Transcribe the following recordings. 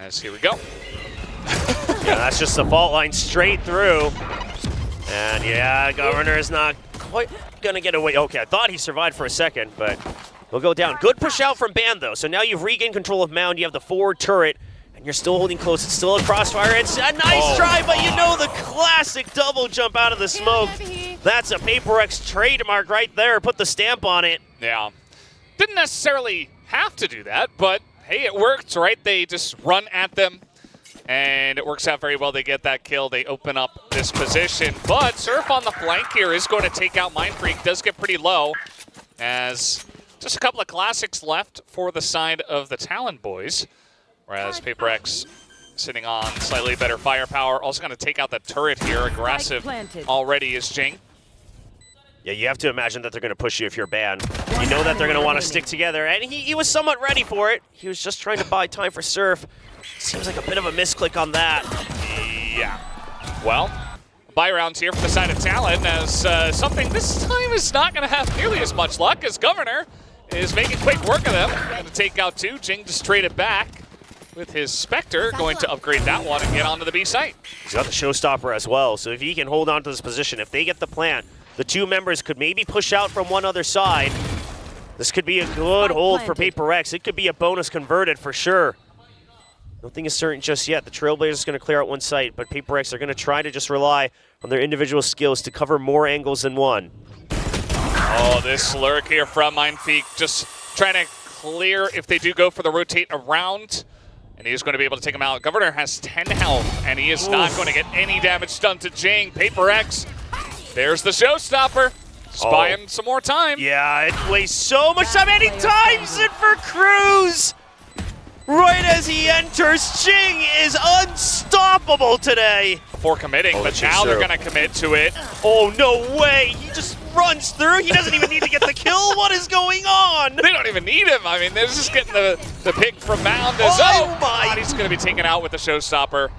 As here we go. Yeah, that's just the fault line straight through. And yeah, Governor is not quite gonna get away. Okay, I thought he survived for a second, but he'll go down. Good push out from Ban though. So now you've regained control of Mound, you have the forward turret, and you're still holding close. It's still a crossfire. It's a nice try, but you know the classic double jump out of the smoke. That's a PaperX trademark right there. Put the stamp on it. Yeah. Didn't necessarily have to do that, but hey, it worked, right? They just run at them, and it works out very well. They get that kill. They open up this position, but Surf on the flank here is going to take out Mindfreak. Does get pretty low, as just a couple of classics left for the side of the Talon boys, whereas PaperX sitting on slightly better firepower. Also going to take out the turret here. Aggressive already is Jing. Yeah, you have to imagine that they're going to push you if you're banned. You know that they're going to want to stick together, and he was somewhat ready for it. He was just trying to buy time for Surf. Seems like a bit of a misclick on that. Yeah. Well, buy rounds here for the side of Talon, as something this time is not going to have nearly as much luck, as Governor is making quick work of them. Going to take out two. Jing just traded back with his Spectre, going to upgrade that one and get onto the B site. He's got the showstopper as well, so if he can hold on to this position, if they get the plant, the two members could maybe push out from one other side. This could be a good hold for PaperX. It could be a bonus converted for sure. Nothing is certain just yet. The Trailblazers is going to clear out one site, but PaperX are going to try to just rely on their individual skills to cover more angles than one. Oh, this lurk here from Mindfreak, just trying to clear if they do go for the rotate around. And he is going to be able to take him out. Governor has 10 health, and he is not going to get any damage done to Jing. PaperX, there's the showstopper. Just buying some more time. Yeah, it wastes so much time, and he times it for Cruz! Right as he enters, Jing is unstoppable today. Before committing, but now they're going to commit to it. Oh, no way! He just runs through. He doesn't even need to get the kill. What is going on? They don't even need him. I mean, they're just getting the pick from Mound. As, my! He's going to be taken out with the showstopper.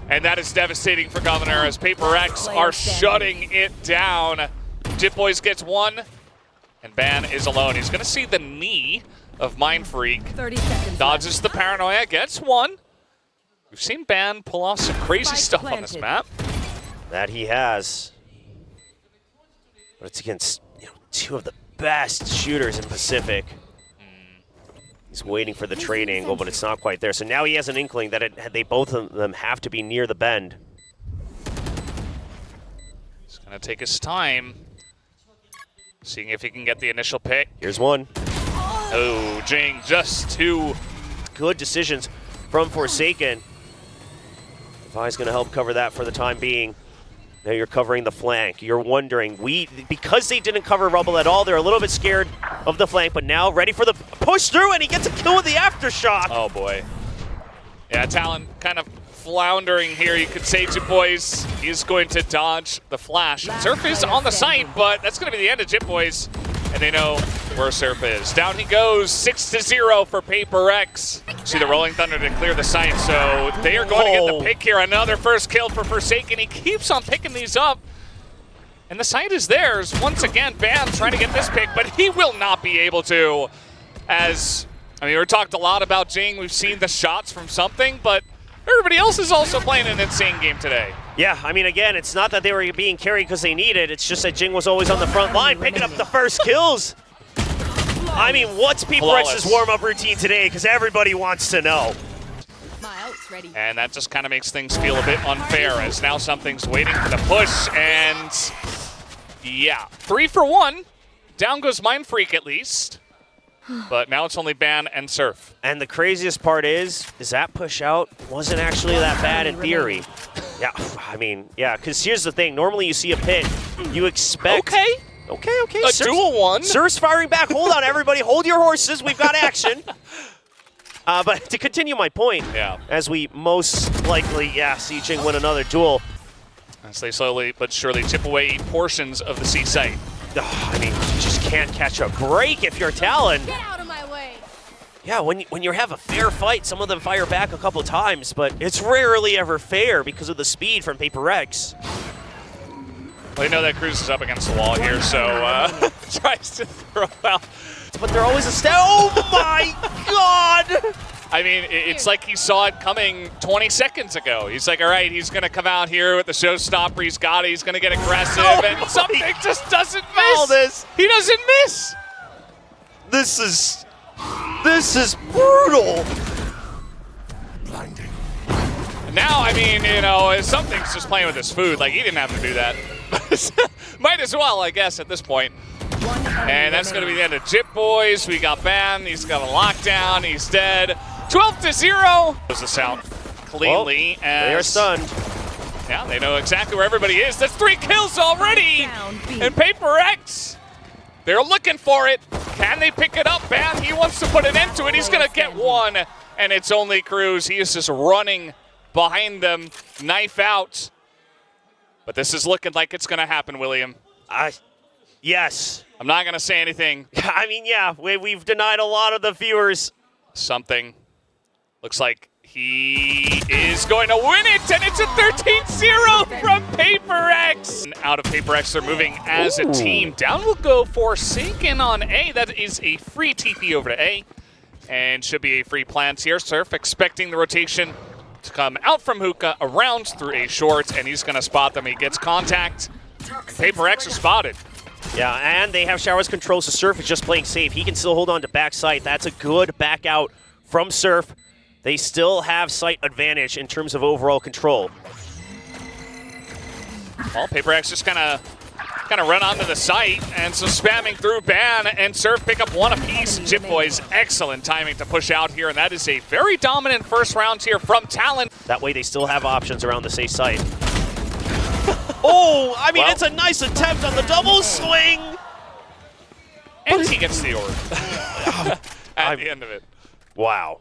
And that is devastating for Governor, as PaperX are shutting it down. Jip Boys gets one, and Ban is alone. He's going to see the knee of Mindfreak. 30 seconds dodges the paranoia, gets one. We've seen Ban pull off some crazy stuff on this map. That he has. But it's against two of the best shooters in Pacific. He's waiting for the trade angle, but it's not quite there. So now he has an inkling that they both of them have to be near the bend. He's going to take his time, seeing if he can get the initial pick. Here's one. Oh, Jing, just two good decisions from Forsaken. Vi's going to help cover that for the time being. Now you're covering the flank. You're wondering, because they didn't cover Rubble at all, they're a little bit scared of the flank, but now ready for the push through, and he gets a kill with the aftershock. Oh boy. Yeah, Talon kind of floundering here, you could say, Jip Boys. He's going to dodge the flash. Surf is on the site, but that's going to be the end of Jip Boys, and they know where Surf is. Down he goes, 6-0 for PaperX. See the Rolling Thunder to clear the site, so they are going to get the pick here. Another first kill for Forsaken. He keeps on picking these up, and the site is theirs. Once again, Ban trying to get this pick, but he will not be able to. As, I mean, we talked a lot about Jing. We've seen the shots from something, but everybody else is also playing an insane game today. Yeah, I mean, again, it's not that they were being carried because they needed. It's just that Jing was always on the front line, picking up the first kills. I mean, what's PaperX's warm-up routine today? Because everybody wants to know. And that just kind of makes things feel a bit unfair, as now something's waiting for the push, and yeah, 3 for 1. Down goes Mindfreak at least. But now it's only Ban and Surf. And the craziest part is that push out wasn't actually that bad in theory. Yeah, I mean, yeah, because here's the thing. Normally you see a pit, you expect... Okay. A dual one. Surf's firing back. Hold on, everybody. Hold your horses. We've got action. But to continue my point, as we most likely, see Jing win another duel. As they slowly but surely chip away portions of the C site. I mean, you just can't catch a break if you're Talon. Get out of my way. Yeah, when you have a fair fight, some of them fire back a couple times, but it's rarely ever fair because of the speed from PaperX. Well, they know that Cruz is up against the wall here, so tries to throw out. But they're always a step. Oh my God! I mean, it's like he saw it coming 20 seconds ago. He's like, all right, he's going to come out here with the showstopper. He's got it. He's going to get aggressive. And something just doesn't miss. He doesn't miss. This is brutal. Blinding. Now, I mean, you know, something's just playing with his food. Like, he didn't have to do that. Might as well, I guess, at this point. And that's going to be the end of Jip Boys. We got Ban. He's got a lockdown. He's dead. 12-0. Close this out cleanly. Well, they are stunned. Yeah, they know exactly where everybody is. That's 3 kills already. And Paper X, they're looking for it. Can they pick it up? Ban, he wants to put an end to it. He's going to get one. And it's only Cruz. He is just running behind them, knife out. But this is looking like it's going to happen, William. Yes. I'm not going to say anything. I mean, yeah, we've denied a lot of the viewers something. Looks like he is going to win it, and it's a 13-0 from Paper X. Out of Paper X, they're moving as a team. Down will go Forsaken on A. That is a free TP over to A, and should be a free plant here. Surf expecting the rotation to come out from Hookah around through A short, and he's going to spot them. He gets contact. Paper X are spotted. Yeah, and they have Showers control, so Surf is just playing safe. He can still hold on to backside. That's a good back out from Surf. They still have site advantage in terms of overall control. Well, Paper X just kind of run onto the site, and so spamming through Ban and Surf pick up one apiece. Jip Boys, excellent timing to push out here, and that is a very dominant first round here from Talon. That way they still have options around the safe site. Oh, I mean, it's a nice attempt on the double swing. And he gets the orb at the end of it. Wow.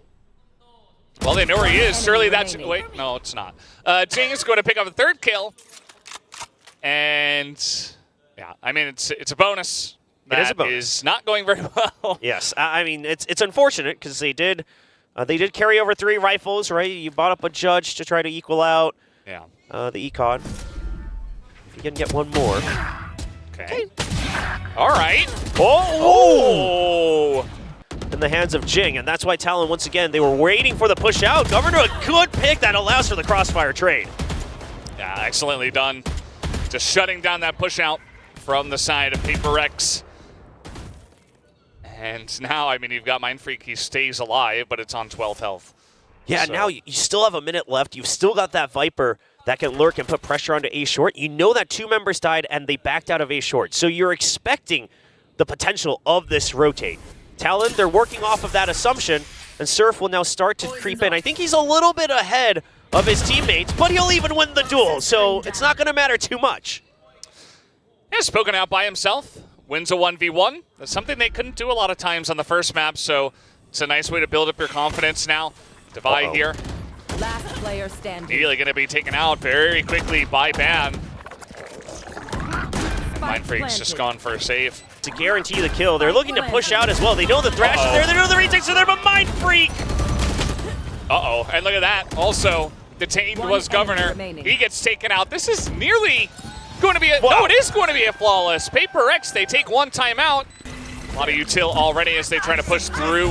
Well, they know where he is. Surely that's... Wait, no, it's not. Jing is going to pick up a 3rd kill. And, yeah, I mean, it's a bonus. It is a bonus. That is not going very well. Yes, I mean, it's unfortunate because they did carry over 3 rifles, right? You bought up a judge to try to equal out the econ. You can get one more. Okay. All right. Oh! In the hands of Jing, and that's why Talon, once again, they were waiting for the push out. Governor, a good pick that allows for the crossfire trade. Yeah, excellently done. Just shutting down that push out from the side of Paper X. And now, I mean, you've got Mind Freak. He stays alive, but it's on 12 health. Yeah, so now you still have a minute left. You've still got that Viper that can lurk and put pressure onto A short. You know that 2 members died and they backed out of A short. So you're expecting the potential of this rotate. Talon, they're working off of that assumption, and Surf will now start to creep in. I think he's a little bit ahead of his teammates, but he'll even win the duel, so it's not going to matter too much. Yeah, spoken out by himself. Wins a 1v1. That's something they couldn't do a lot of times on the first map, so it's a nice way to build up your confidence now. Divide here. Last player standing. Immediately going to be taken out very quickly by Ban. And Mind Freak's just gone for a save. To guarantee the kill, they're looking to push out as well. They know the Thrash is there, they know the retakes are there, but Mind Freak! Uh-oh, and look at that. Also, detained was Governor. He gets taken out. This is nearly going to be no, it is going to be a flawless. Paper X, they take 1 timeout. A lot of util already as they try to push through.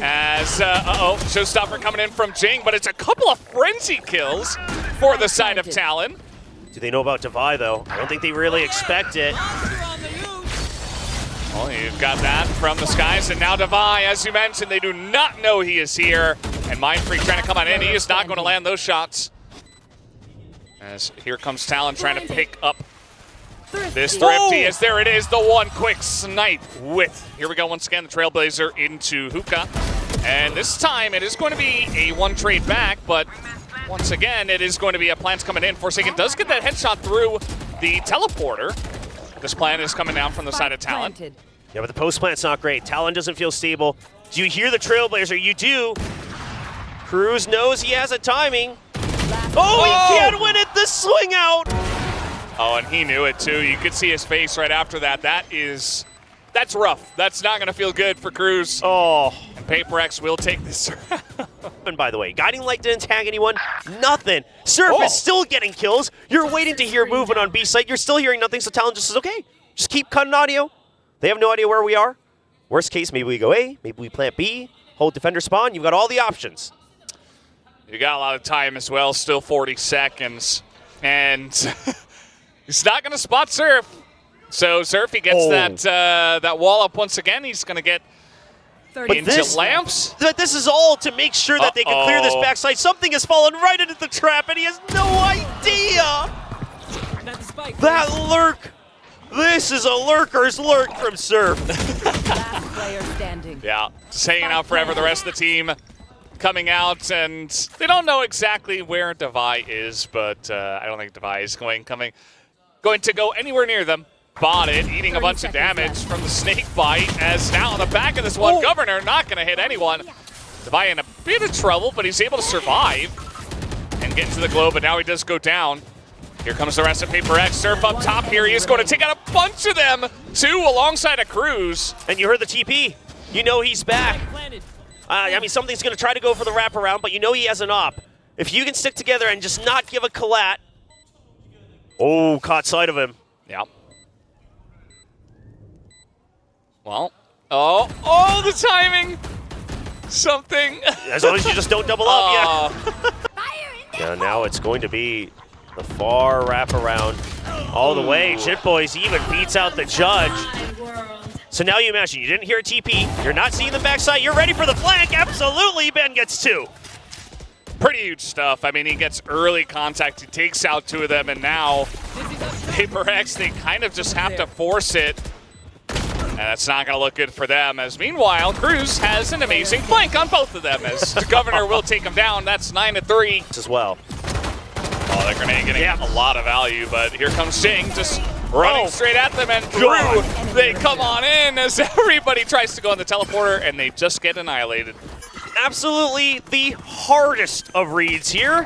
As, showstopper coming in from Jing, but it's a couple of frenzy kills for the side of Talon. Do they know about Devi, though? I don't think they really expect it. Well, you've got that from the skies, and now Devi, as you mentioned, they do not know he is here. And Mind Freak trying to come on in. He is not going to land those shots. As here comes Talon trying to pick up this Thrifty, as there it is, the one quick snipe with, here we go once again, the Trailblazer into Hookah. And this time it is going to be a 1 trade back, but once again, it is going to be a plant coming in. Forsaken does get that headshot through the teleporter. This plant is coming down from the side of Talon. Yeah, but the post plant's not great. Talon doesn't feel stable. Do you hear the Trailblazer? You do. Cruz knows he has a timing. Oh, he can't win it, the swing out! Oh, and he knew it too. You could see his face right after that. That's rough. That's not gonna feel good for Cruz. Oh. And Paper X will take this. And by the way, Guiding Light didn't tag anyone, nothing. Surf is still getting kills. You're waiting to hear movement on B site. You're still hearing nothing, so Talon just says, okay, just keep cutting audio. They have no idea where we are. Worst case, maybe we go A, maybe we plant B. hold defender spawn, you've got all the options. You got a lot of time as well, still 40 seconds. And he's not going to spot Surf. So Surf, he gets that wall up once again. He's going to get into lamps. This is all to make sure that they can clear this backside. Something has fallen right into the trap, and he has no idea. That lurk. This is a lurker's lurk from Surf. Last player standing. Yeah, just hanging out forever. The rest of the team coming out, and they don't know exactly where Devi is, but I don't think Devi is going to go anywhere near them. Bought it, eating a bunch of damage from the snake bite, as now on the back of this one, Governor not going to hit anyone. Devi in a bit of trouble, but he's able to survive and get into the globe, but now he does go down. Here comes the rest of Paper X. Surf up top here. He is going to take out a bunch of them, two alongside a Cruz. And you heard the TP. You know he's back. I mean, something's going to try to go for the wraparound, but you know he has an op. If you can stick together and just not give a collat. Oh, caught sight of him. Yeah. Well, oh, the timing. Something. As long as you just don't double up, yeah. Now it's going to be the far wraparound all the way. Jit Boys even beats out the judge. So now you imagine, you didn't hear a TP, you're not seeing the backside, you're ready for the flank. Absolutely, Ben gets two. Pretty huge stuff. I mean, he gets early contact, he takes out two of them, and now Paper X, they kind of just have to force it. And that's not going to look good for them, as meanwhile, Cruz has an amazing flank on both of them, as the Governor will take him down. That's 9-3. As well. Oh, that grenade getting a lot of value, but here comes Jing just running straight at them, and through they come on in as everybody tries to go on the teleporter, and they just get annihilated. Absolutely the hardest of reads here,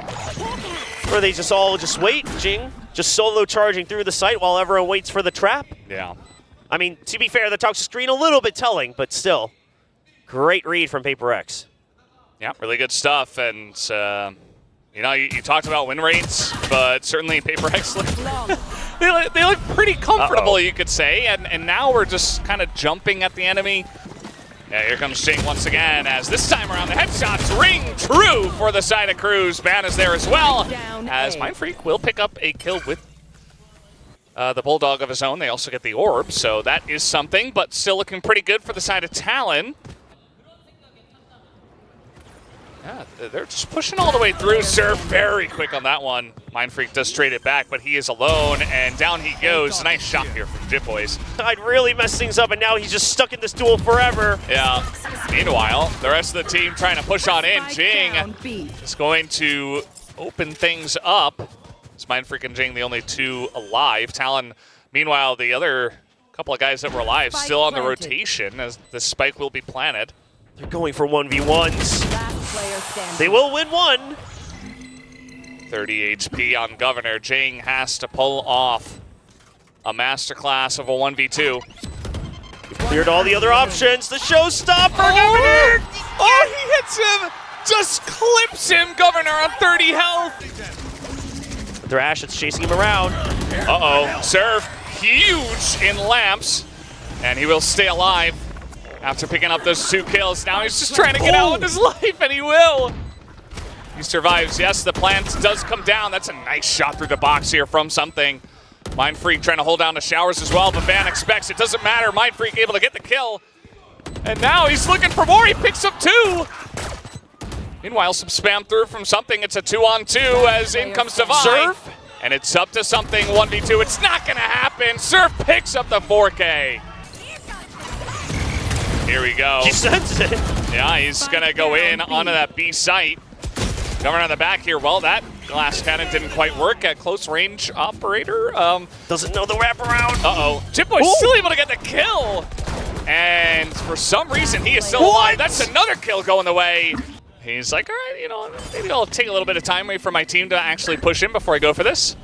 where they just all wait. Jing just solo charging through the site while everyone waits for the trap. Yeah. I mean, to be fair, the toxic screen a little bit telling, but still, great read from Paper X. Yeah, really good stuff, and you know, you talked about win rates, but certainly Paper X they look pretty comfortable, you could say, and now we're just kind of jumping at the enemy. Yeah, here comes Jing once again, as this time around the headshots ring true for the side of Cruz. Ban is there as well, as Mindfreak will pick up a kill with the Bulldog of his own. They also get the orb, so that is something, but still looking pretty good for the side of Talon. Yeah, they're just pushing all the way through. Surf very quick on that one. Mindfreak does trade it back, but he is alone, and down he goes. Nice shot here from Jit Boys. I'd really mess things up, and now he's just stuck in this duel forever. Yeah. Meanwhile, the rest of the team trying to push on in. Jing is going to open things up. It's Mindfreak and Jing, the only two alive. Talon, meanwhile, the other couple of guys that were alive still on the rotation, as the spike will be planted. They're going for 1v1s. They will win one. 30 HP on Governor. Jing has to pull off a masterclass of a 1v2. We've cleared all the other options. The showstopper, Governor! Oh, he hits him! Just clips him, Governor, on 30 health. Thrash, it's chasing him around. Uh-oh. Surf, huge in lamps, and he will stay alive after picking up those 2 kills. Now he's just trying to get out with his life, and he will. He survives. Yes, the plant does come down. That's a nice shot through the box here from something. Mindfreak trying to hold down the showers as well, but Van expects it doesn't matter. Mindfreak able to get the kill. And now he's looking for more. He picks up 2. Meanwhile, some spam through from something. It's a 2-on-2 as in comes Devi. Surf. And it's up to something, 1v2. It's not going to happen. Surf picks up the 4K. Here we go. He senses it. Yeah, he's going to go in onto that B site. Governor on the back here. Well, that glass cannon didn't quite work at close range operator. Doesn't know the wraparound. Uh-oh. Jit Boy's still able to get the kill. And for some reason, he is still alive. That's another kill going the way. He's like, all right, you know, maybe I'll take a little bit of time away from my team to actually push in before I go for this.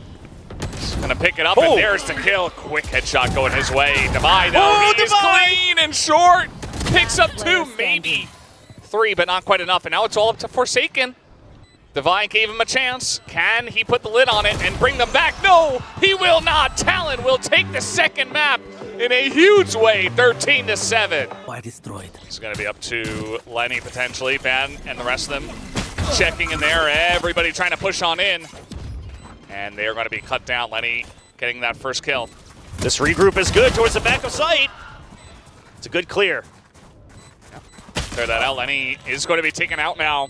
He's gonna pick it up, and there's the kill. Quick headshot going his way. Devi, though, he's clean and short. Picks up 2, maybe 3, but not quite enough. And now it's all up to Forsaken. Devi gave him a chance. Can he put the lid on it and bring them back? No, he will not. Talon will take the second map. in a huge way, 13-7. Why destroyed? It's going to be up to Lenny potentially, Van, and the rest of them checking in there. Everybody trying to push on in. And they are going to be cut down. Lenny getting that first kill. This regroup is good towards the back of sight. It's a good clear. Clear that out. Lenny is going to be taken out now.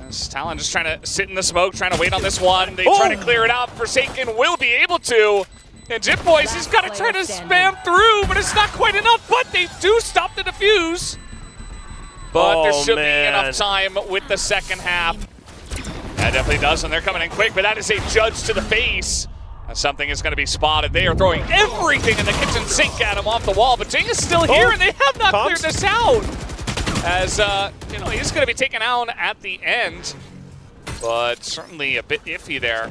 As Talon just trying to sit in the smoke, trying to wait on this one. They try to clear it out. Forsaken will be able to. And Jip Boys has got to try to spam through, but it's not quite enough. But they do stop the defuse. But there should be enough time with the second half. That definitely does, and they're coming in quick, but that is a judge to the face. And something is going to be spotted. They are throwing everything in the kitchen sink at him off the wall, but Jing is still here, and they have not cleared this out. As, you know, he's going to be taken out at the end, but certainly a bit iffy there.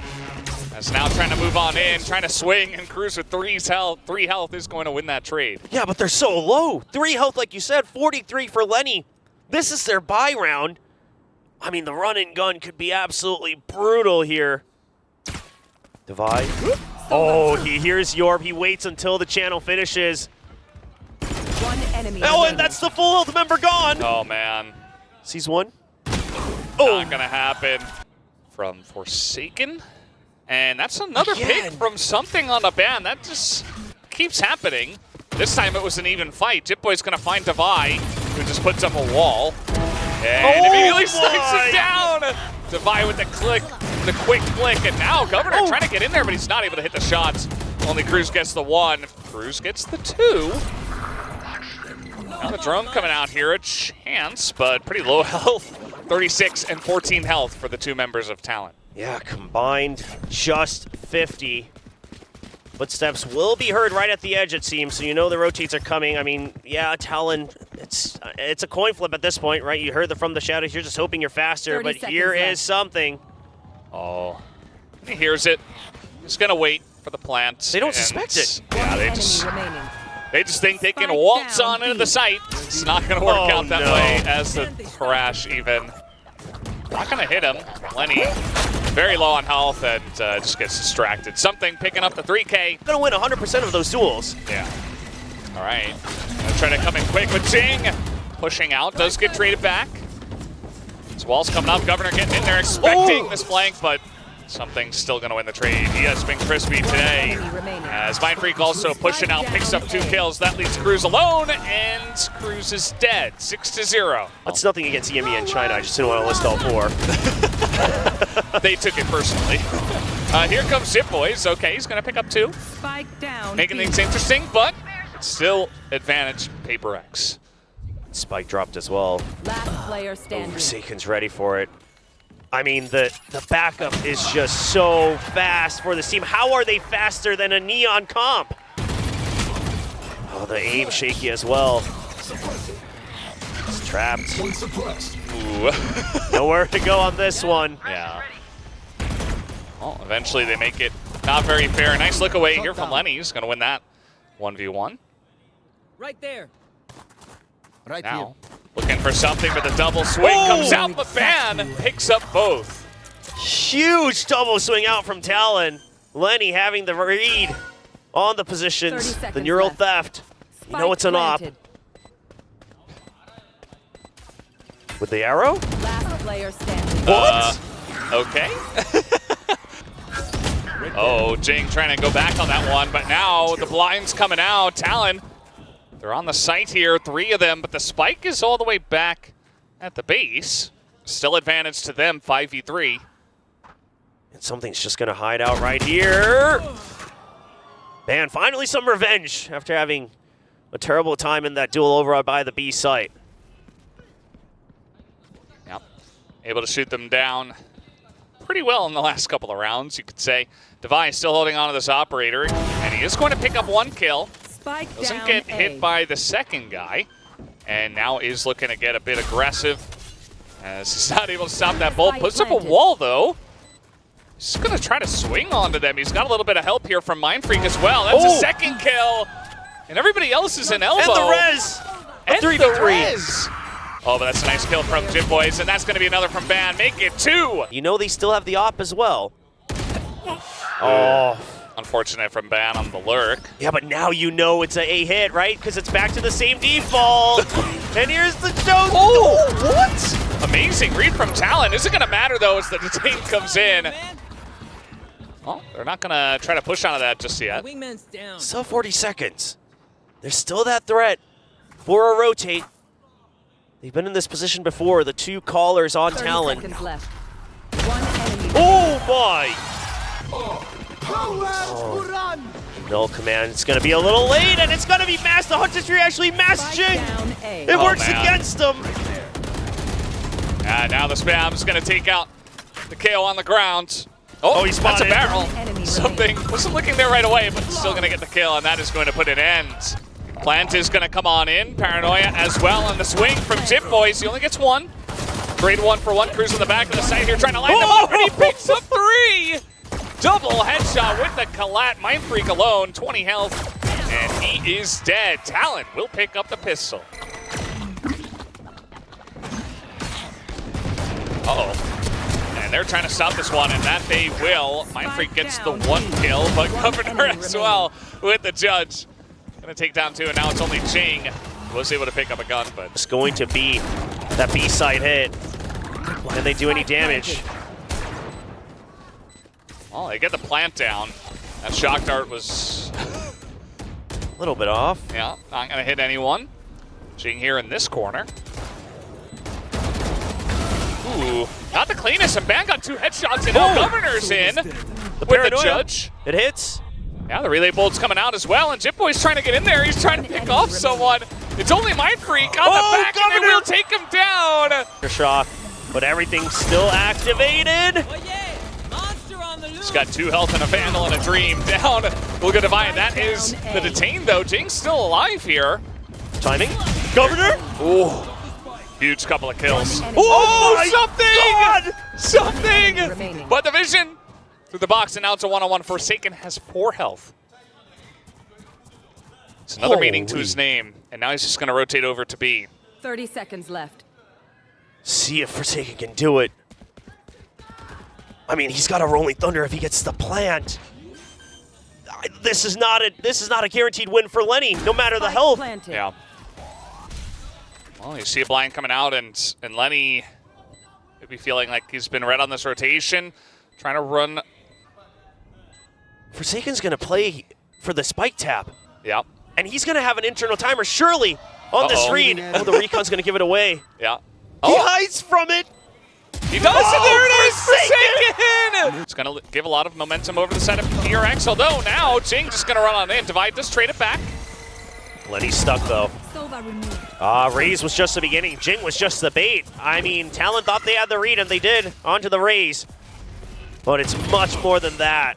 As now trying to move on in, trying to swing, and Cruz with 3 health is going to win that trade. Yeah, but they're so low. 3 health, like you said, 43 for Lenny. This is their buy round. I mean, the run and gun could be absolutely brutal here. Divide. Oh, he hears Yorb. He waits until the channel finishes. One enemy. Oh, and that's the full health member gone. Oh, man. Sees one. Not gonna happen from Forsaken. And that's another pick from something on the ban. That just keeps happening. This time it was an even fight. Jip Boy's gonna find Divide, who just puts up a wall. And immediately snipes it down. Divide with the click, the quick click, and now Governor trying to get in there, but he's not able to hit the shots. Only Cruz gets the 1. Cruz gets the 2. Now the drone coming out here, a chance, but pretty low health. 36 and 14 health for the 2 members of Talon. Yeah, combined just 50. Footsteps will be heard right at the edge, it seems, so you know the rotates are coming. I mean, yeah, Talon, it's a coin flip at this point, right? You heard from the shadows, you're just hoping you're faster, but here is something. Oh, he hears it. He's gonna wait for the plant. They don't suspect it. Yeah, they just think they can waltz on into the site. It's not gonna work out that way as the crash even. Not gonna hit him. Lenny, very low on health and just gets distracted. Something picking up the 3K. Gonna win 100% of those duels. Yeah. All right. Gonna try to come in quick with Jing. Pushing out, does get traded back. His wall's coming up. Governor getting in there, expecting this flank, but something's still gonna win the trade. He has been crispy today. As Mind Freak also pushing out, picks up 2 kills. That leaves Cruz alone, and Cruz is dead. 6-0. That's nothing against EME in China. I just didn't want to list all 4. They took it personally. Here comes Zip Boys. Okay, he's gonna pick up 2. Spike down. Making things interesting, but still advantage Paper X. Spike dropped as well. Last player standing. Forsaken's ready for it. I mean, the backup is just so fast for this team. How are they faster than a Neon comp? Oh, the aim shaky as well. It's trapped. Ooh. Nowhere to go on this one. Yeah. Well, eventually they make it not very fair. Nice look away here from Lenny. He's going to win that 1v1. Right there. Right now, looking for something, but the double swing comes out, but Van picks up both. Huge double swing out from Talon. Lenny having the read on the positions. The neural theft. You know it's an op. With the arrow? Last player standing. What? Okay. Oh, Jing trying to go back on that one, but now the blind's coming out. Talon, they're on the site here, 3 of them, but the spike is all the way back at the base. Still advantage to them, 5v3. And something's just gonna hide out right here. Man, finally some revenge after having a terrible time in that duel over by the B site. Yep, able to shoot them down pretty well in the last couple of rounds, you could say. Device still holding on to this operator, and he is going to pick up 1 kill. Spike Doesn't down get A. hit by the second guy, and now is looking to get a bit aggressive as he's not able to stop that bolt. Puts up a wall, though. He's going to try to swing onto them. He's got a little bit of help here from Mind Freak as well. That's a second kill, and everybody else is in elbow. And the res! And 3v3. the res! Oh, but that's a nice kill from Jip Boys, and that's going to be another from Van. Make it 2! You know they still have the op as well. Oh, Unfortunate from Ban on the lurk. Yeah, but now you know it's a hit, right? Because it's back to the same default. And here's the joke. Oh, what? Amazing read from Talon. Isn't going to matter, though, as the detain comes in. Well, they're not going to try to push onto that just yet. Wingman's down. Still 40 seconds. There's still that threat for a rotate. They've been in this position before. The two callers on 30 Talon. seconds left. One enemy. Oh, my. No command. It's going to be a little late, and it's going to be mass. The Hunter Tree actually massed Spike Jing. down A. It works man. against them. Now the spam's going to take out the KO on the ground. Oh, he that's a spotted. barrel. Enemy Something wasn't looking there right away, but still going to get the kill, and that is going to put an end. Plant is going to come on in. Paranoia as well on the swing from Jip Boys. He only gets one. Grade 1 for one. Cruz in the back of the site here trying to line them up, and he picks up 3. Double headshot with the Collat. Mind Freak alone, 20 health, and he is dead. Talon will pick up the pistol. Uh-oh. And they're trying to stop this one, and that they will. Mind Freak gets the 1 kill, but Governor as well with the judge. Gonna take down 2, and now it's only Jing who was able to pick up a gun, but It's going to be that B-side hit. Can they do any damage? well, they get the plant down. That shock dart was, A little bit off. yeah, not gonna hit anyone. Jing here in this corner. Ooh, not the cleanest, and Ban got 2 headshots, and now Governor's in with the Paranoia. judge. It hits. Yeah, the relay bolt's coming out as well, and Jip Boy's trying to get in there. He's trying to pick off someone. It's only Mind Freak on the back, and they Governor! will take him down. Shock, but everything's still activated. Oh yeah! Monster on the loose. He's got 2 health and a Vandal and a Dream down. We'll go Divine. That is the detain, though. Jing's still alive here. Timing. Governor. Ooh, huge couple of kills. One enemy. Oh, my God! something! Remaining. But the vision through the box, and now it's a 1-on-1. Forsaken has 4 health. It's another meaning to his name, and now he's just going to rotate over to B. 30 seconds left. See if Forsaken can do it. I mean, he's got a Rolling Thunder if he gets the plant. This is not a guaranteed win for Lenny, no matter the Spike health. planted. Yeah. Well, you see a blind coming out, and Lenny maybe feeling like he's been red on this rotation, trying to run. Forsaken's gonna play for the spike tap, Yeah, and he's gonna have an internal timer surely on this Uh-oh. read. Oh, the recon's gonna give it away. yeah. He Oh, hides from it. he does, and there it is, Forsaken! Forsaken! It's going to give a lot of momentum over the side of PRX, although now Jing just going to run on in. Divide does trade it back. Lenny's stuck though. Sova removed. Raze was just the beginning. Jing was just the bait. I mean, Talon thought they had the read, and they did. Onto the Raze. But it's much more than that.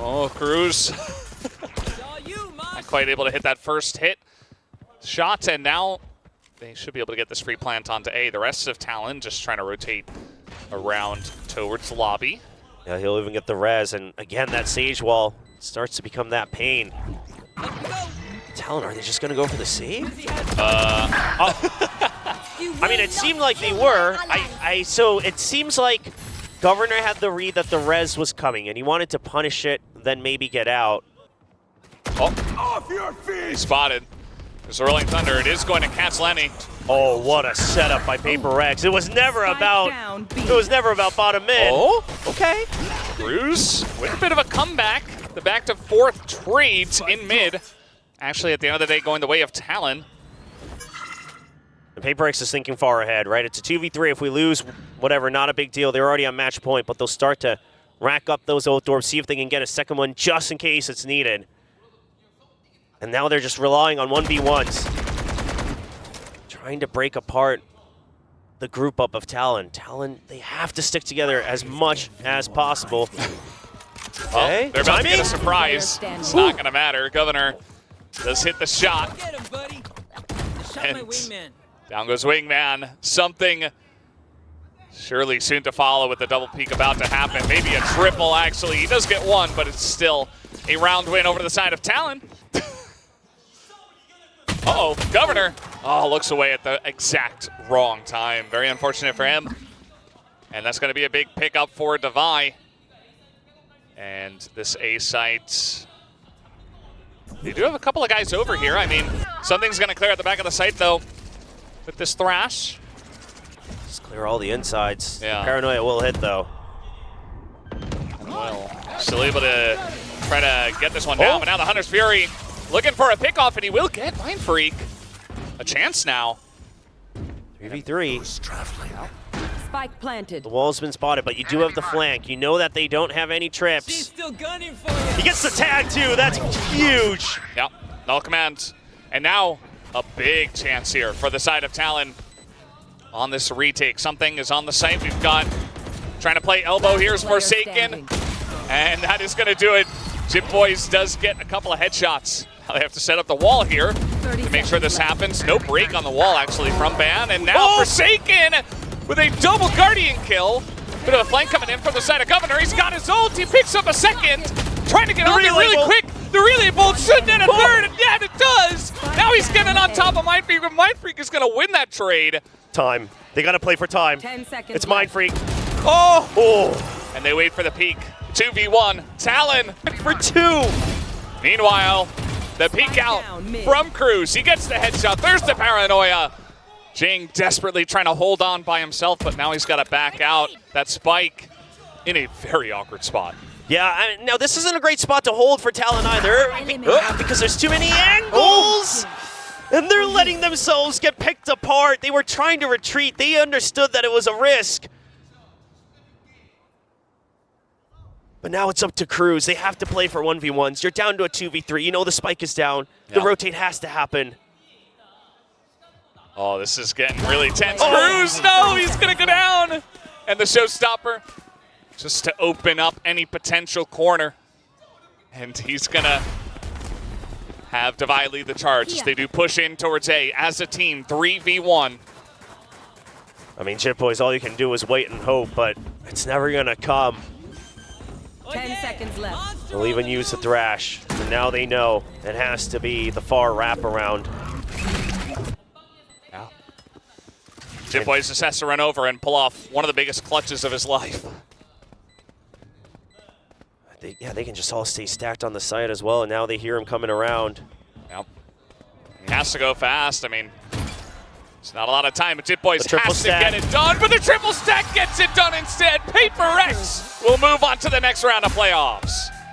Oh, Cruz It's all you, not monster. quite able to hit that first hit shot, and now they should be able to get this free plant onto A. The rest of Talon just trying to rotate around towards the lobby. Yeah, he'll even get the res, and again, that Sage Wall starts to become that pain. Let's go. Talon, are they just gonna go for the save? He has I mean, it seemed like they were. So it seems like Governor had the read that the res was coming, and he wanted to punish it, then maybe get out. Oh, off your feet! He spotted. There's a Rolling Thunder. It is going to catch Lenny. Oh, what a setup by Paper Rex! It was never Spike about. down, B. It was never about bottom mid. Oh, Okay. Cruz with a bit of a comeback. The back to 4th trades in mid. Actually, at the end of the day, going the way of Talon. And Paper Rex is thinking far ahead, right? It's a 2v3. If we lose, whatever, not a big deal. They're already on match point, but they'll start to rack up those oath orbs, see if they can get a second one just in case it's needed. And now they're just relying on 1v1s. Trying to break apart the group up of Talon. Talon, they have to stick together as much as possible. Well, Okay, they're about to get a timing? surprise. It's not going to matter. Governor does hit the shot. Get him, buddy. Just shot my And- wingman. Down goes Wingman. Something surely soon to follow with the double peak about to happen. Maybe a triple, actually. He does get 1, but it's still a round win over the side of Talon. Uh-oh, Governor. Oh, looks away at the exact wrong time. Very unfortunate for him. And that's going to be a big pickup for Devi. And this A site, they do have a couple of guys over here. I mean, something's going to clear at the back of the site, though, with this Thrash. Just clear all the insides. Yeah. Paranoia will hit, though. Well, still able to try to get this one down, but now the Hunter's Fury looking for a pickoff, and he will get Mind Freak a chance now. 3v3. Spike planted. The wall's been spotted, but you do have the flank. You know that they don't have any She's trips. still gunning for you. He gets the tag, too. That's huge. Yep, null command. And now a big chance here for the side of Talon on this retake. Something is on the site. We've got trying to play elbow here is Forsaken. And that is going to do it. Jip Boys does get a couple of headshots. Now they have to set up the wall here to make sure this happens. No break on the wall, actually, from Ban. And now Forsaken with a double Guardian kill. Bit of a flank coming in from the side of Governor. He's got his ult. He picks up a second. Trying to get on there really quick. The relay bolt should net a third, and yeah, it does. Now he's getting on top of Mind Freak, but Mind Freak is going to win that trade. Time. They got to play for time. 10 seconds. It's Mind Freak. Oh! And they wait for the peek. 2v1. Talon For 2. Meanwhile, the peek out from Cruz. He gets the headshot. There's the Paranoia. Jing desperately trying to hold on by himself, but now he's got to back out. That Spike in a very awkward spot. Yeah, now this isn't a great spot to hold for Talon either, because there's too many angles, and they're letting themselves get picked apart. They were trying to retreat. They understood that it was a risk. But now it's up to Cruz. They have to play for 1v1s. You're down to a 2v3. You know the spike is down. The rotate has to happen. Oh, this is getting really tense. Cruz, no, he's going to go down. And the showstopper, just to open up any potential corner. And he's going to have Divide lead the charge as they do push in towards A as a team, 3v1. I mean, Chip Boys, all you can do is wait and hope, but it's never going to come. 10 seconds left. They'll even use the Thrash. And now they know it has to be the far wraparound. Yeah. Jip Boys just has to run over and pull off one of the biggest clutches of his life. They can just all stay stacked on the site as well, and now they hear him coming around. Yep. He has to go fast. I mean, it's not a lot of time, but Jip Boys has to get it done, but the triple stack gets it done instead. Paper X will move on to the next round of playoffs.